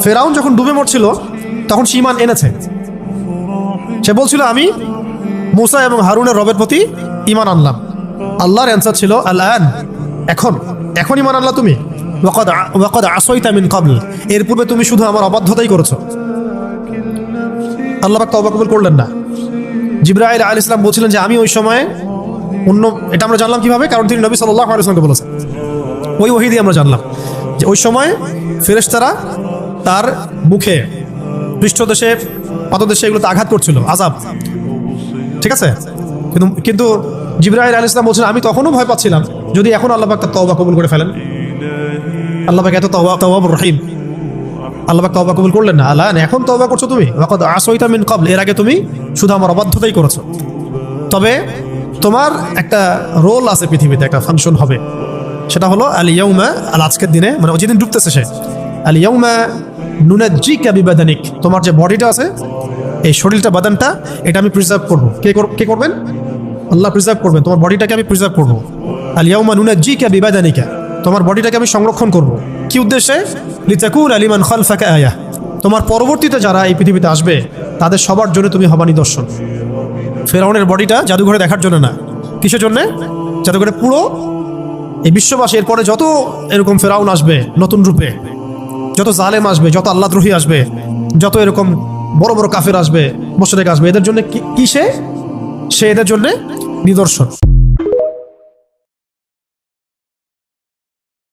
ফেরাউন যখন ডুবে মরছিল তখন সে ঈমান এনেছে। সে বলছিল আমি মূসা এবং হারুনের রবের প্রতি ঈমান আনলাম। আল্লাহর অ্যান্সার ছিল আল-আন, এখন ঈমান আনলা তুমি? ওয়াকাদ আসাইতা মিন ক্বাবল, এর পূর্বে তুমি শুধু আমার অবাধ্যতাই করেছো। আল্লাহ পাক তওবা কবুল করলেন না। জিবরাইল আলাইহিস সালাম বলছিলেন যে আমি ওই সময়ে এটা আমরা জানলাম কিভাবে? কারণ তিনি নবী সাল্লাল্লাহু আলাইহি ওয়াসাল্লামকে বলেছেন। ওই ওহী দিয়ে আমরা জানলাম যে ওই সময় ফেরেশতারা তার মুখে, পৃষ্ঠদেশে, পাদদেশে এগুলোতে আঘাত করছিল, আযাব। ঠিক আছে, কিন্তু জিবরাইল আলাইহিস সালাম বলছেন আমি তখনও ভয় পাচ্ছিলাম যদি এখন আল্লাহ পাক তার তওবা কবুল করে ফেলেন। আল্লাহ পাক এত তাওয়াবুর রহিম, আল্লাহ পাক তওবা কবুল করলেন না। আল্লাহ এখন তওবা করছো তুমি, ওয়াকাদ আসাইতা মিন ক্বাবল, এর আগে তুমি শুধু আমার অবাধ্যতাই করেছো। তবে তোমার একটা রোল আছে পৃথিবীতে, একটা ফাংশন হবে, সেটা হলো আল ইয়াউমা, আজকের দিনে, মানে যেদিন ডুবতেছে সে, আল ইয়াউমা নুনাজ্জিকা বিবাদানিক, তোমার যে বডিটা আছে, এই শরীরটা, বাদানটা, এটা আমি প্রিজার্ভ করবো। কে করবেন? আল্লাহ প্রিজার্ভ করবেন। তোমার বডিটাকে আমি প্রিজার্ভ করবো। আল ইয়াউমা নুনাজ্জিকা বিবাদানিকা, তোমার বডিটাকে আমি সংরক্ষণ করব। কি উদ্দেশ্যে? লিতাকুনা লিমান খালফাকা আয়াহ, তোমার পরবর্তীতে যারা এই পৃথিবীতে আসবে তাদের সবার জন্য তুমি হবা নিদর্শন। ফেরাউনের বডিটা জাদুঘরে দেখার জন্য না, কিসের জন্যে? জাদুঘরে পুরো এই বিশ্ববাসী, এরপরে যত এরকম ফেরাউন আসবে নতুন রূপে, যত জালেম আসবে, যত আল্লাহদ্রোহী আসবে, যত এরকম বড় বড় কাফের আসবে, মুশরিক আসবে, এদের জন্য কি সে এদের জন্য নিদর্শন।